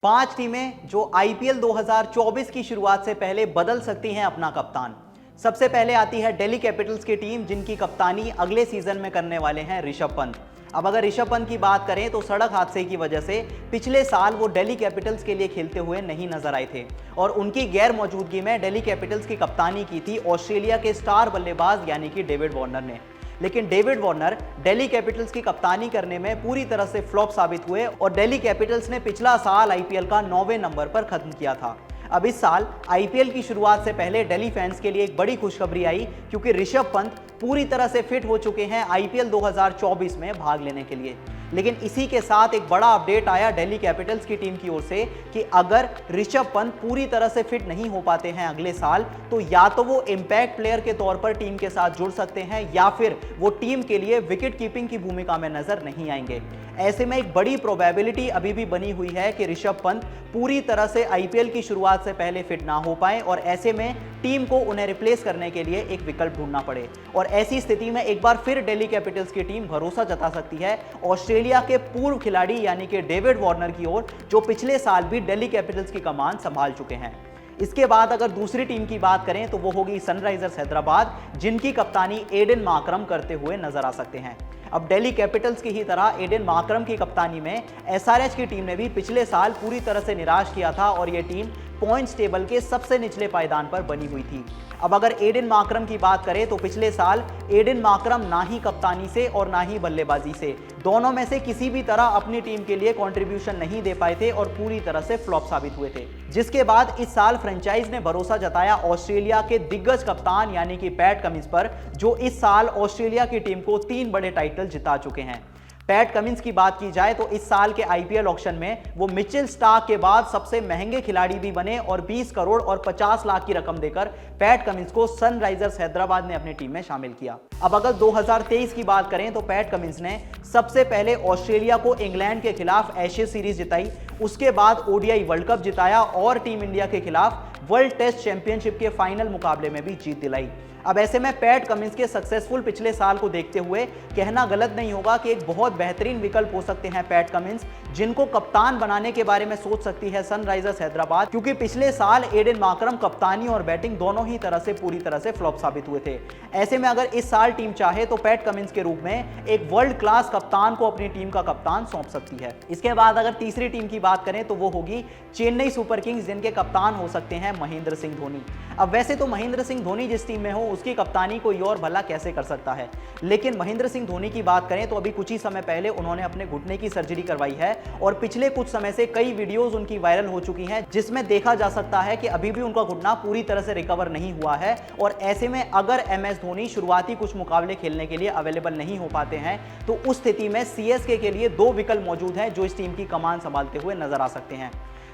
5 टीमें जो आईपीएल 2024 की शुरुआत से पहले बदल सकती हैं अपना कप्तान। सबसे पहले आती है दिल्ली कैपिटल्स की टीम, जिनकी कप्तानी अगले सीजन में करने वाले हैं ऋषभ पंत। अब अगर ऋषभ पंत की बात करें तो सड़क हादसे की वजह से पिछले साल वो दिल्ली कैपिटल्स के लिए खेलते हुए नहीं नजर आए थे और उनकी गैर मौजूदगी में दिल्ली कैपिटल्स की कप्तानी की थी ऑस्ट्रेलिया के स्टार बल्लेबाज यानी कि डेविड वार्नर ने। लेकिन डेविड वार्नर दिल्ली कैपिटल्स की कप्तानी करने में पूरी तरह से फ्लॉप साबित हुए और दिल्ली कैपिटल्स ने पिछला साल आईपीएल का 9वें नंबर पर खत्म किया था। अब इस साल आईपीएल की शुरुआत से पहले दिल्ली फैंस के लिए एक बड़ी खुशखबरी आई, क्योंकि ऋषभ पंत पूरी तरह से फिट हो चुके हैं आईपीएल 2024 में भाग लेने के लिए। लेकिन इसी के साथ एक बड़ा अपडेट आया दिल्ली कैपिटल्स की टीम की ओर से कि अगर ऋषभ पंत पूरी तरह से फिट नहीं हो पाते हैं अगले साल, तो या तो वो इंपैक्ट प्लेयर के तौर पर टीम के साथ जुड़ सकते हैं या फिर वो टीम के लिए विकेट कीपिंग की भूमिका में नजर नहीं आएंगे। ऐसे में एक बड़ी प्रोबेबिलिटी अभी भी बनी हुई है कि ऋषभ पंत पूरी तरह से आईपीएल की शुरुआत से पहले फिट ना हो पाए और ऐसे में टीम को उन्हें रिप्लेस करने के लिए एक विकल्प ढूंढना पड़े। और ऐसी स्थिति में एक बार फिर दिल्ली कैपिटल्स की टीम भरोसा जता सकती है ऑस्ट्रेलिया के पूर्व खिलाड़ी यानी कि डेविड वार्नर की ओर, जो पिछले साल भी दिल्ली कैपिटल्स की कमान संभाल चुके हैं। इसके बाद अगर दूसरी टीम की बात करें तो वो होगी सनराइजर्स हैदराबाद, जिनकी कप्तानी एडन मार्करम करते हुए नजर आ सकते हैं। अब दिल्ली कैपिटल्स की ही तरह एडन मार्करम की कप्तानी में एसआरएच की टीम ने भी पिछले साल पूरी तरह से निराश किया था और ये टीम पॉइंट्स टेबल के सबसे निचले पायदान पर बनी हुई थी। अब अगर एडन मार्करम की बात करें तो पिछले साल एडन मार्करम ना ही कप्तानी से और ना ही बल्लेबाजी से, दोनों में से किसी भी तरह अपनी टीम के लिए कंट्रीब्यूशन नहीं दे पाए थे और पूरी तरह से फ्लॉप साबित हुए थे। जिसके बाद इस साल फ्रेंचाइज ने भरोसा जताया ऑस्ट्रेलिया के दिग्गज कप्तान यानी कि पैट कमिंस पर, जो इस साल ऑस्ट्रेलिया की टीम को 3 बड़े टाइटल जिता चुके हैं। पैट कमिंस की बात की जाए तो इस साल के आईपीएल ऑक्शन में वो मिचेल स्टार्क के बाद सबसे महंगे खिलाड़ी भी बने और 20 करोड़ और 50 लाख की रकम देकर पैट कमिंस को सनराइजर्स हैदराबाद ने अपनी टीम में शामिल किया। अब अगर 2023 की बात करें तो पैट कमिंस ने सबसे पहले ऑस्ट्रेलिया को इंग्लैंड के खिलाफ एशेज सीरीज जिताई, उसके बाद ओडीआई वर्ल्ड कप जिताया और टीम इंडिया के खिलाफ वर्ल्ड टेस्ट चैंपियनशिप के फाइनल मुकाबले में भी जीत दिलाई। अब ऐसे में पैट कमिंस के सक्सेसफुल पिछले साल को देखते हुए कहना गलत नहीं होगा कि एक बहुत बेहतरीन विकल्प हो सकते हैं पैट कमिंस, जिनको कप्तान बनाने के बारे में सोच सकती है सनराइजर्स हैदराबाद, क्योंकि पिछले साल एडन मार्करम कप्तानी और बैटिंग दोनों ही तरह से पूरी तरह से फ्लॉप साबित हुए थे। ऐसे में अगर इस साल टीम चाहे तो पैट कमिंस के रूप में एक वर्ल्ड क्लास कप्तान को अपनी टीम का कप्तान सौंप सकती है। इसके बाद अगर तीसरी टीम की बात करें तो वो होगी चेन्नई सुपर किंग्स, जिनके कप्तान हो सकते हैं महेंद्र सिंह धोनी। अब वैसे तो महेंद्र सिंह धोनी जिस टीम में हो उसकी कप्तानी कोई और भला कैसे कर सकता है, लेकिन महेंद्र सिंह धोनी की बात करें तो अभी कुछ ही समय पहले उन्होंने अपने घुटने की सर्जरी करवाई है और पिछले कुछ समय से कई वीडियोस उनकी वायरल हो चुकी हैं, जिसमें देखा जा सकता है कि अभी भी उनका घुटना पूरी तरह से रिकवर नहीं हुआ है। और ऐसे में अगर एमएस धोनी शुरुआती कुछ मुकाबले खेलने के लिए अवेलेबल नहीं हो पाते हैं तो उस स्थिति में सीएसके के लिए 2 विकल्प मौजूद हैं जो इस टीम की कमान संभालते हुए नजर आ सकते हैं।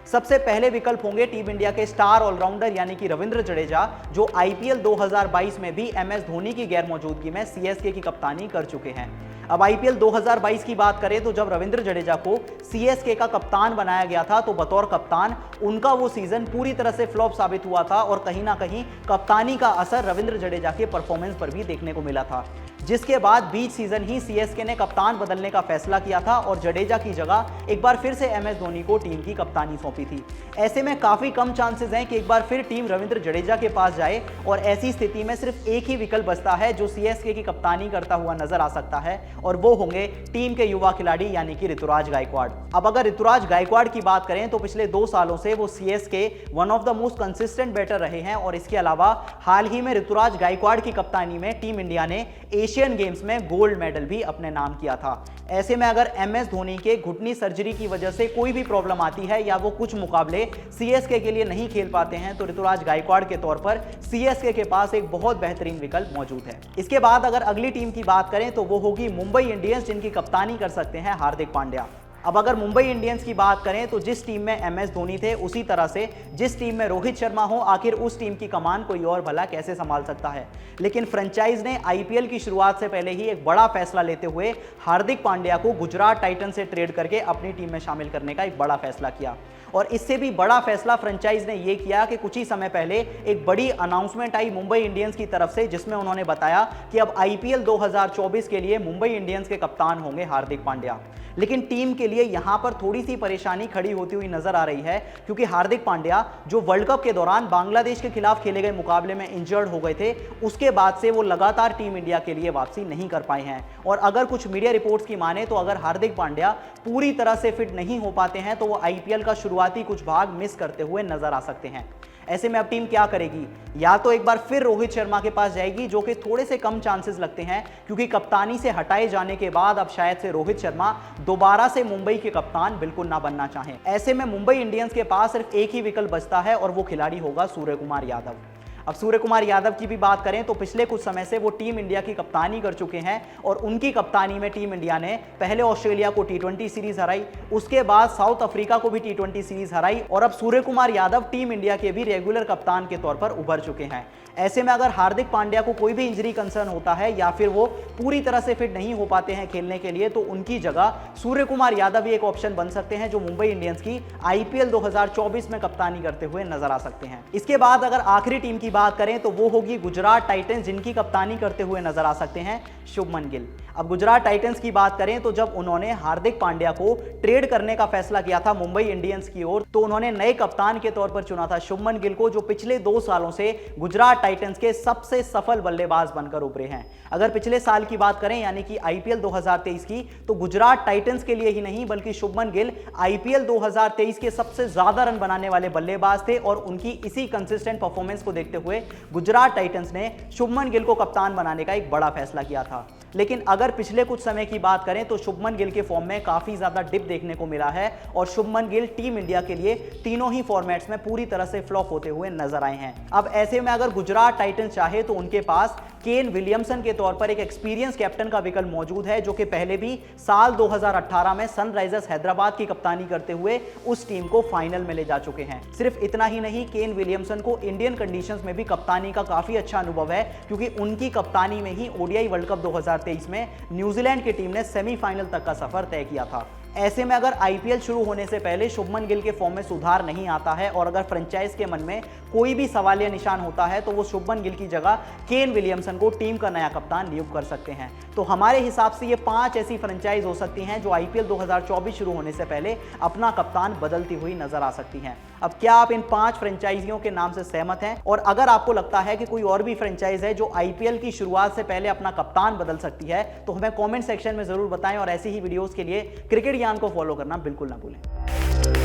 सबसे पहले विकल्प होंगे टीम इंडिया के स्टार ऑलराउंडर यानी कि रविंद्र जडेजा, जो आईपीएल 2022 में भी एमएस धोनी की गैर मौजूदगी में सीएसके की कप्तानी कर चुके हैं। अब आईपीएल 2022 की बात करें तो जब रविंद्र जडेजा को सीएसके का कप्तान बनाया गया था तो बतौर कप्तान उनका वो सीजन पूरी तरह से फ्लॉप साबित हुआ था और कहीं ना कहीं कप्तानी का असर रविंद्र जडेजा के परफॉर्मेंस पर भी देखने को मिला था। जिसके बाद बीच सीजन ही सीएसके ने कप्तान बदलने का फैसला किया था और जडेजा की जगह एक बार फिर से एमएस धोनी को टीम की कप्तानी सौंपी थी। ऐसे में काफी कम चांसेस हैं कि एक बार फिर टीम रविंद्र जडेजा के पास जाए और ऐसी स्थिति में सिर्फ एक ही विकल्प बचता है जो सीएसके की कप्तानी करता हुआ नजर आ सकता है और वो होंगे टीम के युवा खिलाड़ी यानी कि ऋतुराज गायकवाड़। अब अगर ऋतुराज गायकवाड़ की बात करें तो पिछले 2 सालों से वो CSK one of the most consistent batter रहे हैं और इसके अलावा हाल ही में ऋतुराज गायकवाड़ की कप्तानी में टीम इंडिया ने एशियन गेम्स में गोल्ड मेडल भी अपने नाम किया था। ऐसे में अगर एमएस धोनी के घुटनी सर्जरी की वजह से कोई भी प्रॉब्लम आती है या वो कुछ मुकाबले सीएसके के लिए नहीं खेल पाते हैं तो ऋतुराज गायकवाड़ के तौर पर सीएसके के पास एक बहुत बेहतरीन विकल्प मौजूद है। इसके बाद अगर अगली टीम की बात करें तो वो होगी मुंबई इंडियंस, जिनकी कप्तानी कर सकते हैं हार्दिक पांड्या। अब अगर मुंबई इंडियंस की बात करें तो जिस टीम में एमएस धोनी थे उसी तरह से जिस टीम में रोहित शर्मा हो, आखिर उस टीम की कमान कोई और भला कैसे संभाल सकता है। लेकिन फ्रेंचाइज ने आईपीएल की शुरुआत से पहले ही एक बड़ा फैसला लेते हुए हार्दिक पांड्या को गुजरात टाइटन से ट्रेड करके अपनी टीम में शामिल करने का एक बड़ा फैसला किया। और इससे भी बड़ा फैसला फ्रेंचाइज ने यह किया कि कुछ ही समय पहले एक बड़ी अनाउंसमेंट आई मुंबई इंडियंस की तरफ से, जिसमें उन्होंने बताया कि अब आईपीएल 2024 के लिए मुंबई इंडियंस के कप्तान होंगे हार्दिक पांड्या। लेकिन टीम के लिए यहां पर थोड़ी सी परेशानी खड़ी होती हुई नजर आ रही है, क्योंकि हार्दिक पांड्या जो वर्ल्ड कप के दौरान बांग्लादेश के खिलाफ खेले गए मुकाबले में इंजर्ड हो गए थे, उसके बाद से वो लगातार टीम इंडिया के लिए वापसी नहीं कर पाए हैं। और अगर कुछ मीडिया रिपोर्ट्स की माने तो अगर हार्दिक पांड्या पूरी तरह से फिट नहीं हो पाते हैं तो वो आईपीएल का शुरुआती कुछ भाग मिस करते हुए नजर आ सकते हैं। ऐसे में अब टीम क्या करेगी? या तो एक बार फिर रोहित शर्मा के पास जाएगी, जो कि थोड़े से कम चांसेस लगते हैं, क्योंकि कप्तानी से हटाए जाने के बाद अब शायद से रोहित शर्मा दोबारा से मुंबई के कप्तान बिल्कुल ना बनना चाहें। ऐसे में मुंबई इंडियंस के पास सिर्फ एक ही विकल्प बचता है और वो खिलाड़ी होगा सूर्य कुमार यादव। अब सूर्य कुमार यादव की भी बात करें तो पिछले कुछ समय से वो टीम इंडिया की कप्तानी कर चुके हैं और उनकी कप्तानी में टीम इंडिया ने पहले ऑस्ट्रेलिया को टी20 सीरीज हराई, उसके बाद साउथ अफ्रीका को भी टी20 सीरीज हराई और अब सूर्य कुमार यादव टीम इंडिया के भी रेगुलर कप्तान के तौर पर उभर चुके हैं। ऐसे में अगर हार्दिक पांड्या को कोई भी इंजरी कंसर्न होता है या फिर वो पूरी तरह से फिट नहीं हो पाते हैं खेलने के लिए, तो उनकी जगह सूर्य कुमार यादव भी एक ऑप्शन बन सकते हैं, जो मुंबई इंडियंस की आईपीएल 2024 में कप्तानी करते हुए नजर आ सकते हैं। इसके बाद अगर आखिरी टीम की बात करें तो वो होगी गुजरात टाइटंस, जिनकी कप्तानी करते हुए नजर आ सकते हैं शुभमन गिल। अब गुजरात टाइटंस की बात करें तो जब उन्होंने हार्दिक पांड्या को ट्रेड करने का फैसला किया था मुंबई इंडियंस की ओर, तो उन्होंने नए कप्तान के तौर पर चुना था शुभमन गिल को, जो पिछले 2 सालों से गुजरात टाइटंस के सबसे सफल बल्लेबाज बनकर उभरे हैं। अगर पिछले साल की बात करें यानी कि आईपीएल 2023 की, तो गुजरात टाइटंस के लिए ही नहीं बल्कि शुभमन गिल आईपीएल 2023 के सबसे ज्यादा रन बनाने वाले बल्लेबाज थे और उनकी इसी कंसिस्टेंट परफॉर्मेंस को देखते हुए गुजरात टाइटंस ने शुभमन गिल को कप्तान बनाने का एक बड़ा फैसला किया था। लेकिन अगर पिछले कुछ समय की बात करें तो शुभमन गिल के फॉर्म में काफी ज्यादा डिप देखने को मिला है और शुभमन गिल टीम इंडिया के लिए तीनों ही फॉर्मेट्स में पूरी तरह से फ्लॉप होते हुए नजर आए हैं। अब ऐसे में अगर गुजरात टाइटंस चाहे तो उनके पास केन विलियमसन के तौर पर एक एक्सपीरियंस कैप्टन का विकल्प मौजूद है, जो कि पहले भी साल 2018 में सनराइजर्स हैदराबाद की कप्तानी करते हुए उस टीम को फाइनल में ले जा चुके हैं। सिर्फ इतना ही नहीं, केन विलियमसन को इंडियन कंडीशंस में भी कप्तानी का काफी अच्छा अनुभव है, क्योंकि उनकी कप्तानी में ही ओडीआई वर्ल्ड कप 2023 में न्यूजीलैंड की टीम ने सेमीफाइनल तक का सफर तय किया था। ऐसे में अगर आईपीएल शुरू होने से पहले शुभमन गिल के फॉर्म में सुधार नहीं आता है और अगर फ्रेंचाइज के मन में कोई भी सवालिया निशान होता है, तो वो शुभमन गिल की जगह केन विलियमसन को टीम का नया कप्तान नियुक्त कर सकते हैं। तो हमारे हिसाब से ये 5 ऐसी फ्रेंचाइज हो सकती हैं जो आईपीएल 2024 शुरू होने से पहले अपना कप्तान बदलती हुई नजर आ सकती हैं। अब क्या आप इन 5 फ्रेंचाइजियों के नाम से सहमत हैं? और अगर आपको लगता है कि कोई और भी फ्रेंचाइज है जो आईपीएल की शुरुआत से पहले अपना कप्तान बदल सकती है, तो हमें कमेंट सेक्शन में जरूर बताएं और ऐसी ही वीडियोस के लिए क्रिकेट ज्ञान को फॉलो करना बिल्कुल ना भूलें।